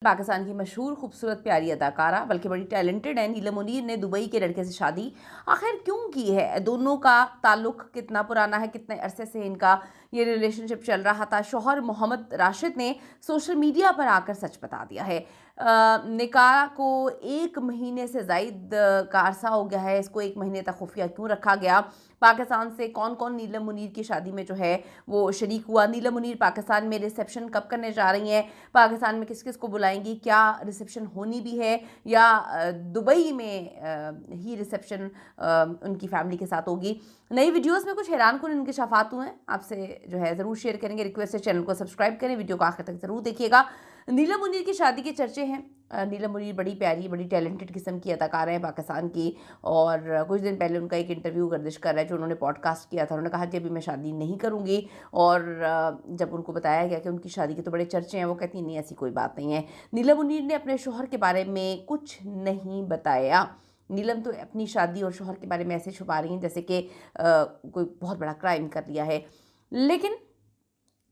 पाकिस्तान की मशहूर खूबसूरत प्यारी अदाकारा, बल्कि बड़ी टैलेंटेड है नीलम मुनीर ने दुबई के लड़के से शादी आखिर क्यों की है? दोनों का ताल्लुक कितना पुराना है, कितने अरसे से इनका ये रिलेशनशिप चल रहा था? शौहर मोहम्मद राशिद ने सोशल मीडिया पर आकर सच बता दिया है। निकाह को 1 महीने से ज़ायद का अरसा हो गया है, इसको 1 महीने तक खुफिया क्यों रखा गया? पाकिस्तान से कौन कौन नीलम मुनीर की शादी में जो है वो शरीक हुआ? नीलम मुनीर पाकिस्तान में रिसेप्शन कब करने जा रही हैं? पाकिस्तान में किस किस को बुलाएंगी? क्या रिसेप्शन होनी भी है या दुबई में ही रिसेप्शन उनकी फैमिली के साथ होगी? नई वीडियोस में कुछ हैरानकुन इंकशाफात हुए हैं, आपसे जो है ज़रूर शेयर करेंगे। रिक्वेस्ट है चैनल को सब्सक्राइब करें, वीडियो को आखिर तक ज़रूर देखिएगा। नीलम मुनीर की शादी के चर्चे हैं। नीलम मुनीर बड़ी प्यारी, बड़ी टैलेंटेड किस्म की अदाकारा है पाकिस्तान की, और कुछ दिन पहले उनका एक इंटरव्यू गर्दिश कर रहा है जो उन्होंने पॉडकास्ट किया था। उन्होंने कहा कि अभी मैं शादी नहीं करूँगी, और जब उनको बताया गया कि उनकी शादी के तो बड़े चर्चे हैं, वो कहती नहीं ऐसी कोई बात नहीं है। नीलम मुनीर ने अपने शौहर के बारे में कुछ नहीं बताया। नीलम तो अपनी शादी और शौहर के बारे में ऐसे छुपा रही हैं जैसे कि कोई बहुत बड़ा क्राइम कर लिया है। लेकिन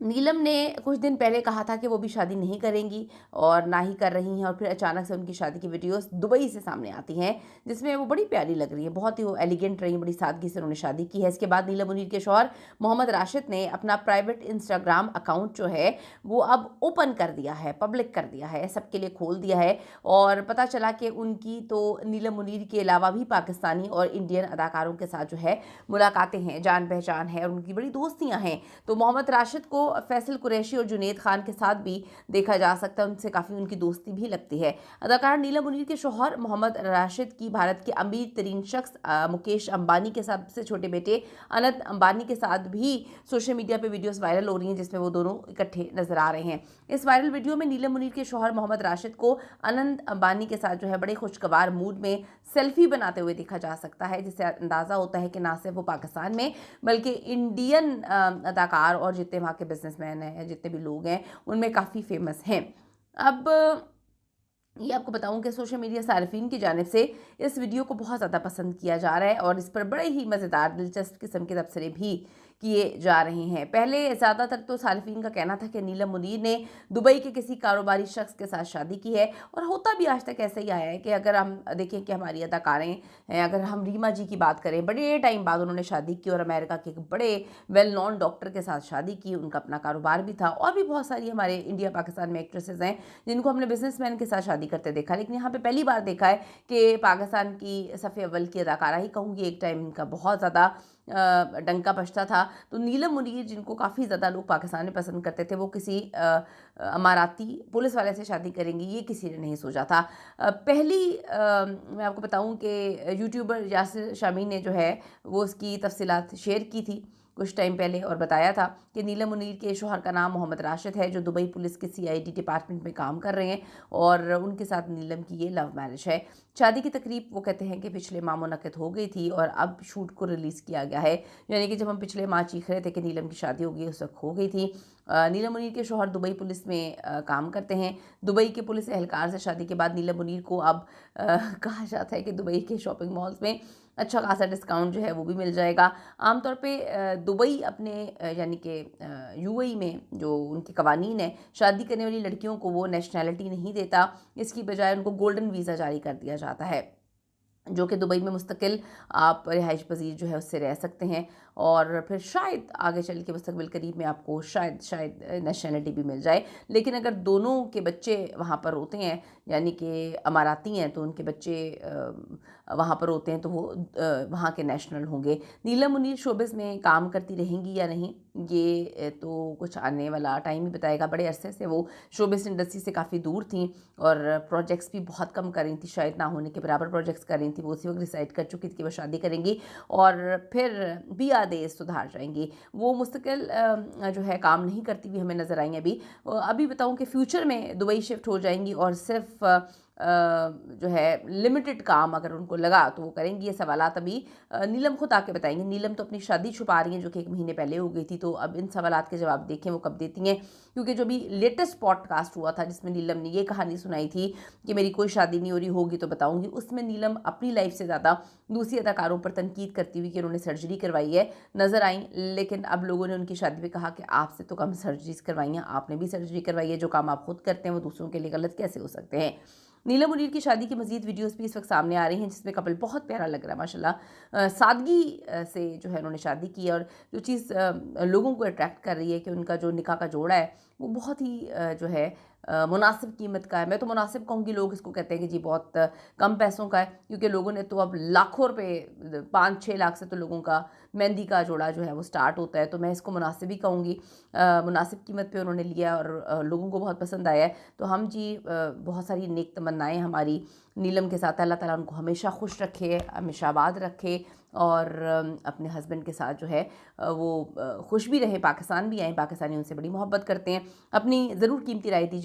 नीलम ने कुछ दिन पहले कहा था कि वो भी शादी नहीं करेंगी और ना ही कर रही हैं, और फिर अचानक से उनकी शादी की वीडियोस दुबई से सामने आती हैं जिसमें वो बड़ी प्यारी लग रही है, बहुत ही वो एलिगेंट रही, बड़ी सादगी से उन्होंने शादी की है। इसके बाद नीलम मुनीर के शौहर मोहम्मद राशिद ने अपना प्राइवेट इंस्टाग्राम अकाउंट जो है वो अब ओपन कर दिया है, पब्लिक कर दिया है, सबके लिए खोल दिया है। और पता चला कि उनकी तो नीलम मुनीर के अलावा भी पाकिस्तानी और इंडियन अदाकारों के साथ जो है मुलाकातें हैं, जान पहचान है, और उनकी बड़ी दोस्तियाँ हैं। तो मोहम्मद राशिद को फैसल कुरैशी और जुनैद खान के साथ भी देखा जा सकता है, उनसे काफ़ी उनकी दोस्ती भी लगती है। अदाकारा नीलम मुनीर के शौहर मोहम्मद राशिद की भारत के अमीर तरीन शख्स मुकेश अंबानी के सबसे छोटे बेटे अनंत अंबानी के साथ भी सोशल मीडिया पर वीडियोस वायरल हो रही हैं जिसमें वो दोनों इकट्ठे नजर आ रहे हैं। इस वायरल वीडियो में नीलम मुनीर के शौहर मोहम्मद राशिद को अनंत अंबानी के साथ जो है बड़े खुशगवार मूड में सेल्फी बनाते हुए देखा जा सकता है, जिससे अंदाज़ा होता है कि ना सिर्फ वो पाकिस्तान में बल्कि इंडियन अदाकार और जितने वहाँ के बिजनेसमैन हैं, जितने भी लोग हैं, उनमें काफ़ी फेमस हैं। अब ये आपको बताऊं कि सोशल मीडिया सार्फिन की जानिब से इस वीडियो को बहुत ज़्यादा पसंद किया जा रहा है, और इस पर बड़े ही मज़ेदार दिलचस्प किस्म के तबसरे भी किए जा रहे हैं। पहले ज़्यादातर तो सार्फिन का कहना था कि नीलम मुनीर ने दुबई के किसी कारोबारी शख्स के साथ शादी की है, और होता भी आज तक ऐसा ही आया है कि अगर हम देखें कि हमारी अदाकारें हैं, अगर हम रीमा जी की बात करें, बड़े टाइम बाद उन्होंने शादी की और अमेरिका के एक बड़े वेल नोन डॉक्टर के साथ शादी की, उनका अपना कारोबार भी था। और भी बहुत सारी हमारे इंडिया पाकिस्तान में एक्ट्रेसेस हैं जिनको हमने बिजनेसमैन के साथ शादी करते देखा, लेकिन यहाँ पे पहली बार देखा है कि पाकिस्तान की सफ़े अव्वल की अदाकारा ही कहूँगी, एक टाइम इनका बहुत ज़्यादा डंका बजता था। तो नीलम मुनीर जिनको काफ़ी ज़्यादा लोग पाकिस्तान में पसंद करते थे, वो किसी अमाराती पुलिस वाले से शादी करेंगी, ये किसी ने नहीं सोचा था। मैं आपको बताऊं कि यूट्यूबर यासिर शामी ने जो है वो उसकी तफसीलात शेयर की थी कुछ टाइम पहले, और बताया था कि नीलम मुनीर के शौहर का नाम मोहम्मद राशिद है जो दुबई पुलिस के CID डिपार्टमेंट में काम कर रहे हैं, और उनके साथ नीलम की ये लव मैरिज है। शादी की तकरीब वो कहते हैं कि पिछले माह मुनक़्क़िद हो गई थी और अब शूट को रिलीज़ किया गया है, यानी कि जब हम पिछले माह चीख रहे थे कि नीलम की शादी होगी उस वक्त हो गई थी। नीलम मुनीर के शौहर दुबई पुलिस में काम करते हैं। दुबई के पुलिस एहलकार से शादी के बाद नीलम मुनीर को अब कहा जाता है कि दुबई के शॉपिंग मॉल्स में अच्छा खासा डिस्काउंट जो है वो भी मिल जाएगा। आमतौर पे दुबई अपने यानी कि UAE में जो उनके कवानीन है, शादी करने वाली लड़कियों को वो नेशनैलिटी नहीं देता, इसकी बजाय उनको गोल्डन वीज़ा जारी कर दिया जाता है, जो कि दुबई में मुस्तकिल आप रिहाइश पजीर जो है उससे रह सकते हैं, और फिर शायद आगे चल के मुस्तकबिल करीब में आपको शायद नेशनैलिटी भी मिल जाए। लेकिन अगर दोनों के बच्चे वहाँ पर होते हैं, यानी कि अमाराती हैं, तो उनके बच्चे वहाँ पर होते हैं तो वो वहाँ के नेशनल होंगे। नीलम मुनीर शोबिज़ में काम करती रहेंगी या नहीं, ये तो कुछ आने वाला टाइम ही बताएगा। बड़े अरसे से वो शोबिज़ इंडस्ट्री से काफ़ी दूर थी और प्रोजेक्ट्स भी बहुत कम कर रही थी, शायद ना होने के बराबर प्रोजेक्ट्स कर रही थी। वो उसी वक्त डिसाइड कर चुकी थी कि वो शादी करेंगी और फिर भी आधे सुधार जाएंगी। वो मुस्तकिल जो है काम नहीं करती हुई हमें नज़र आई अभी। अभी बताऊं कि फ्यूचर में दुबई शिफ्ट हो जाएंगी और सिर्फ जो है लिमिटेड काम अगर उनको लगा तो वो करेंगी। ये सवालात अभी नीलम खुद आके बताएंगी। नीलम तो अपनी शादी छुपा रही हैं जो कि 1 महीने पहले हो गई थी, तो अब इन सवालात के जवाब देखें वो कब देती हैं, क्योंकि जो भी लेटेस्ट पॉडकास्ट हुआ था जिसमें नीलम ने ये कहानी सुनाई थी कि मेरी कोई शादी नहीं हो रही, होगी तो बताऊंगी, उसमें नीलम अपनी लाइफ से ज़्यादा दूसरी अदाकारों पर तनकीद करती हुई कि उन्होंने सर्जरी करवाई है नज़र आई। लेकिन अब लोगों ने उनकी शादी पे कहा कि आपसे तो कम सर्जरीज करवाई हैं, आपने भी सर्जरी करवाई है, जो काम आप खुद करते हैं वो दूसरों के लिए गलत कैसे हो सकते हैं। नीलम मुनीर की शादी की मजीद वीडियोस भी इस वक्त सामने आ रही हैं जिसमें कपल बहुत प्यारा लग रहा है माशाल्लाह। सादगी से जो है उन्होंने शादी की है, और जो चीज़ लोगों को अट्रैक्ट कर रही है कि उनका जो निकाह का जोड़ा है वो बहुत ही जो है मुनासिब कीमत का है। मैं तो मुनासिब कहूँगी, लोग इसको कहते हैं कि जी बहुत कम पैसों का है, क्योंकि लोगों ने तो अब लाखों रुपए 5-6 लाख से तो लोगों का मेहंदी का जोड़ा जो है वो स्टार्ट होता है, तो मैं इसको मुनासिब ही कहूँगी। मुनासिब कीमत पे उन्होंने लिया और लोगों को बहुत पसंद आया है। तो हम जी बहुत सारी नेक तमन्नाएँ हमारी नीलम के साथ, अल्लाह ताला उनको हमेशा खुश रखे, हमेशा आबाद रखे, और अपने हस्बैंड के साथ जो है वो खुश भी रहे, पाकिस्तान भी आएँ, पाकिस्तानी उनसे बड़ी मोहब्बत करते हैं। अपनी ज़रूर कीमती राय दीजिएगा।